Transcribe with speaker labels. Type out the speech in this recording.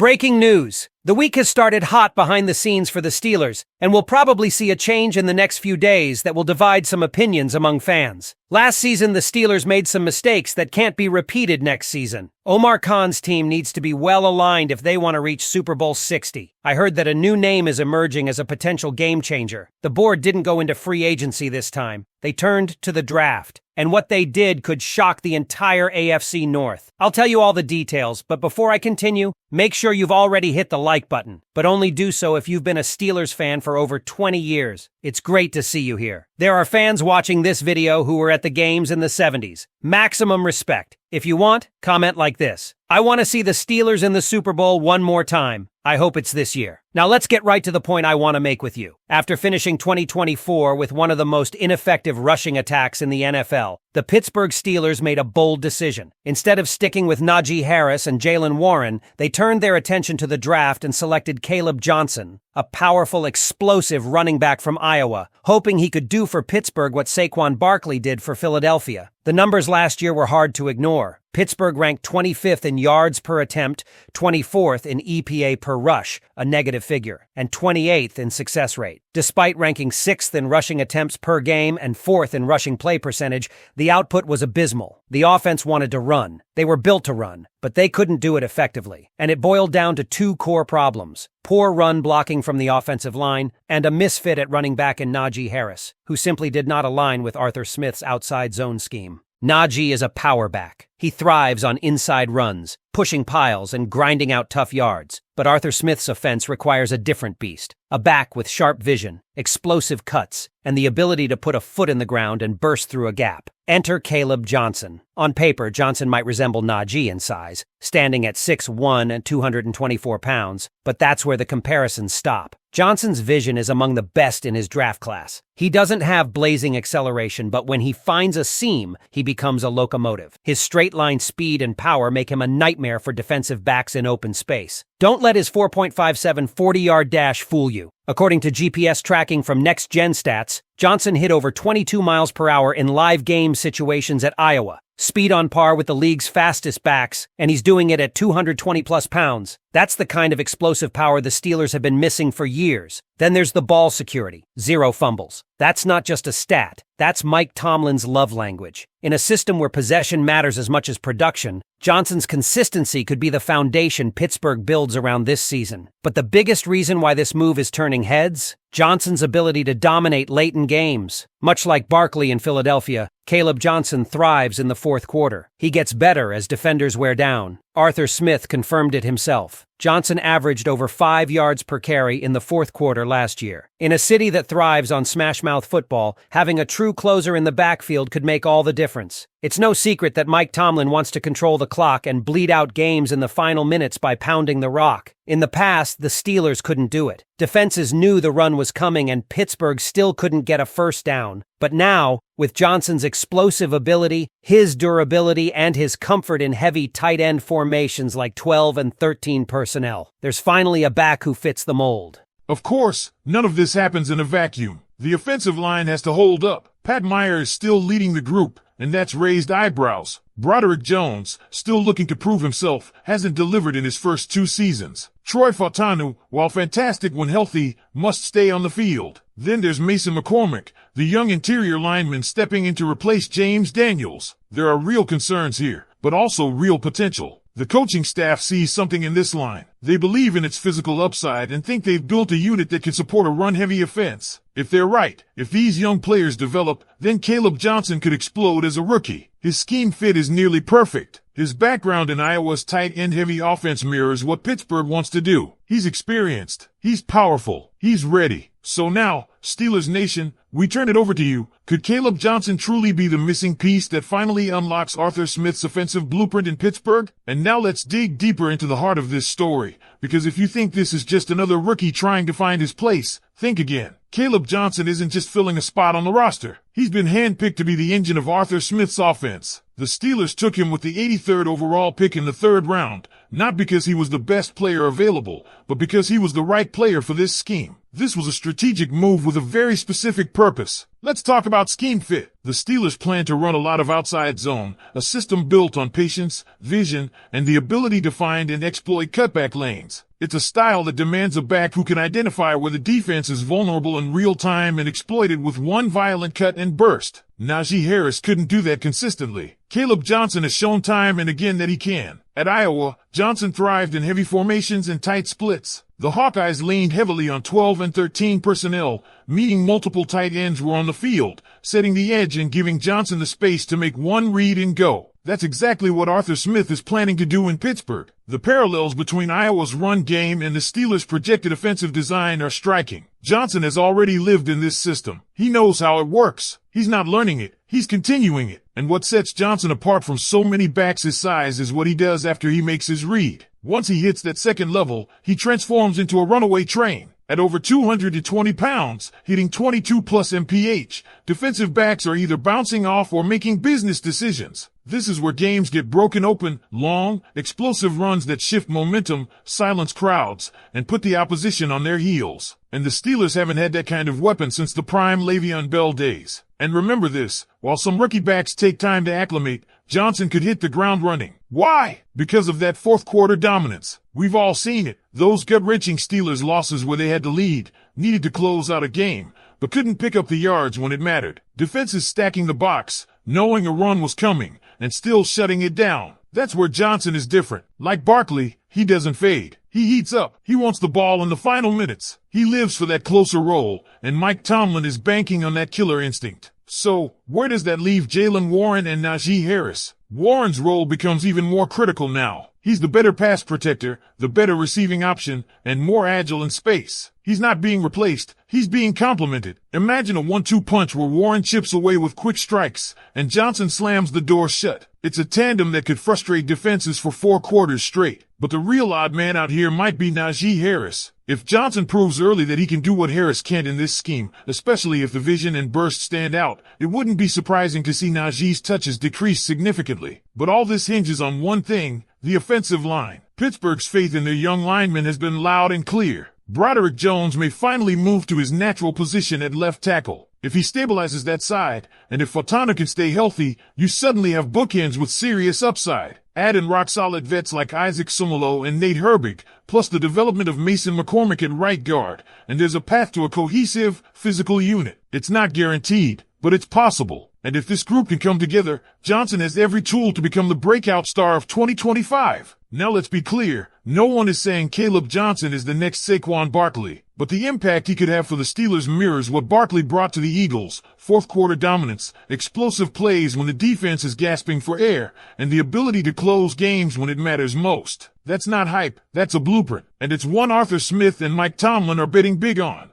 Speaker 1: Breaking news! The week has started hot behind the scenes for the Steelers, and we'll probably see a change in the next few days that will divide some opinions among fans. Last season, the Steelers made some mistakes that can't be repeated next season. Omar Khan's team needs to be well aligned if they want to reach Super Bowl 60. I heard that a new name is emerging as a potential game changer. The board didn't go into free agency this time. They turned to the draft. And what they did could shock the entire AFC North. I'll tell you all the details, but before I continue, make sure you've already hit the like button, but only do so if you've been a Steelers fan for over 20 years. It's great to see you here. There are fans watching this video who were at the games in the 70s. Maximum respect. If you want, comment like this: I want to see the Steelers in the Super Bowl one more time. I hope it's this year. Now let's get right to the point I want to make with you. After finishing 2024 with one of the most ineffective rushing attacks in the NFL, the Pittsburgh Steelers made a bold decision. Instead of sticking with Najee Harris and Jaylen Warren, they turned their attention to the draft and selected Caleb Johnson, a powerful, explosive running back from Iowa, hoping he could do for Pittsburgh what Saquon Barkley did for Philadelphia. The numbers last year were hard to ignore. Pittsburgh ranked 25th in yards per attempt, 24th in EPA per rush, a negative figure, and 28th in success rate. Despite ranking 6th in rushing attempts per game and 4th in rushing play percentage, the output was abysmal. The offense wanted to run. They were built to run, but they couldn't do it effectively. And it boiled down to two core problems: poor run blocking from the offensive line and a misfit at running back in Najee Harris, who simply did not align with Arthur Smith's outside zone scheme. Najee is a power back. He thrives on inside runs, pushing piles and grinding out tough yards. But Arthur Smith's offense requires a different beast, a back with sharp vision, explosive cuts, and the ability to put a foot in the ground and burst through a gap. Enter Caleb Johnson. On paper, Johnson might resemble Najee in size, standing at 6'1" and 224 pounds, but that's where the comparisons stop. Johnson's vision is among the best in his draft class. He doesn't have blazing acceleration, but when he finds a seam, he becomes a locomotive. His straight-line speed and power make him a nightmare for defensive backs in open space. Don't let his 4.57 40-yard dash fool you. According to GPS tracking from Next Gen Stats, Johnson hit over 22 miles per hour in live game situations at Iowa. Speed on par with the league's fastest backs, and he's doing it at 220-plus pounds. That's the kind of explosive power the Steelers have been missing for years. Then there's the ball security. 0 fumbles. That's not just a stat. That's Mike Tomlin's love language. In a system where possession matters as much as production, Johnson's consistency could be the foundation Pittsburgh builds around this season. But the biggest reason why this move is turning heads? Johnson's ability to dominate late in games. Much like Barkley in Philadelphia, Caleb Johnson thrives in the fourth quarter. He gets better as defenders wear down. Arthur Smith confirmed it himself. Johnson averaged over 5 yards per carry in the fourth quarter last year. In a city that thrives on smash-mouth football, having a true closer in the backfield could make all the difference. It's no secret that Mike Tomlin wants to control the clock and bleed out games in the final minutes by pounding the rock. In the past, the Steelers couldn't do it. Defenses knew the run was coming and Pittsburgh still couldn't get a first down. But now, with Johnson's explosive ability, his durability, and his comfort in heavy tight end formations like 12 and 13 personnel, there's finally a back who fits the mold.
Speaker 2: Of course, none of this happens in a vacuum. The offensive line has to hold up. Pat Meyer is still leading the group, and that's raised eyebrows. Broderick Jones, still looking to prove himself, hasn't delivered in his first 2 seasons. Troy Fautanu, while fantastic when healthy, must stay on the field. Then there's Mason McCormick, the young interior lineman stepping in to replace James Daniels. There are real concerns here, but also real potential. The coaching staff sees something in this line. They believe in its physical upside and think they've built a unit that can support a run-heavy offense. If they're right, if these young players develop, then Caleb Johnson could explode as a rookie. His scheme fit is nearly perfect. His background in Iowa's tight end heavy offense mirrors what Pittsburgh wants to do. He's experienced. He's powerful. He's ready. So now, Steelers Nation, we turn it over to you. Could Caleb Johnson truly be the missing piece that finally unlocks Arthur Smith's offensive blueprint in Pittsburgh? And now let's dig deeper into the heart of this story, because if you think this is just another rookie trying to find his place, think again. Caleb Johnson isn't just filling a spot on the roster. He's been handpicked to be the engine of Arthur Smith's offense. The Steelers took him with the 83rd overall pick in the 3rd round, not because he was the best player available, but because he was the right player for this scheme. This was a strategic move with a very specific purpose. Let's talk about scheme fit. The Steelers plan to run a lot of outside zone, a system built on patience, vision, and the ability to find and exploit cutback lanes. It's a style that demands a back who can identify where the defense is vulnerable in real time and exploit it with one violent cut and burst. Najee Harris couldn't do that consistently. Caleb Johnson has shown time and again that he can. At Iowa, Johnson thrived in heavy formations and tight splits. The Hawkeyes leaned heavily on 12 and 13 personnel, meaning multiple tight ends were on the field, setting the edge and giving Johnson the space to make one read and go. That's exactly what Arthur Smith is planning to do in Pittsburgh. The parallels between Iowa's run game and the Steelers' projected offensive design are striking. Johnson has already lived in this system. He knows how it works. He's not learning it. He's continuing it. And what sets Johnson apart from so many backs his size is what he does after he makes his read. Once he hits that second level, he transforms into a runaway train. At over 220 pounds, hitting 22 plus mph, defensive backs are either bouncing off or making business decisions. This is where games get broken open, long, explosive runs that shift momentum, silence crowds, and put the opposition on their heels. And the Steelers haven't had that kind of weapon since the prime Le'Veon Bell days. And remember this, while some rookie backs take time to acclimate, Johnson could hit the ground running. Why? Because of that fourth quarter dominance. We've all seen it. Those gut-wrenching Steelers losses where they had to lead, needed to close out a game, but couldn't pick up the yards when it mattered. Defenses stacking the box, knowing a run was coming, and still shutting it down. That's where Johnson is different. Like Barkley, he doesn't fade. He heats up. He wants the ball in the final minutes. He lives for that closer role, and Mike Tomlin is banking on that killer instinct. So, where does that leave Jaylen Warren and Najee Harris? Warren's role becomes even more critical now. He's the better pass protector, the better receiving option, and more agile in space. He's not being replaced, he's being complemented. Imagine a 1-2 punch where Warren chips away with quick strikes, and Johnson slams the door shut. It's a tandem that could frustrate defenses for 4 quarters straight. But the real odd man out here might be Najee Harris. If Johnson proves early that he can do what Harris can't in this scheme, especially if the vision and burst stand out, it wouldn't be surprising to see Najee's touches decrease significantly. But all this hinges on one thing, the offensive line. Pittsburgh's faith in their young linemen has been loud and clear. Broderick Jones may finally move to his natural position at left tackle. If he stabilizes that side, and if Fontana can stay healthy, you suddenly have bookends with serious upside. Add in rock-solid vets like Isaac Sumolo and Nate Herbig, plus the development of Mason McCormick at right guard, and there's a path to a cohesive, physical unit. It's not guaranteed, but it's possible. And if this group can come together, Johnson has every tool to become the breakout star of 2025. Now let's be clear, no one is saying Caleb Johnson is the next Saquon Barkley, but the impact he could have for the Steelers mirrors what Barkley brought to the Eagles: fourth quarter dominance, explosive plays when the defense is gasping for air, and the ability to close games when it matters most. That's not hype, that's a blueprint, and it's one Arthur Smith and Mike Tomlin are betting big on.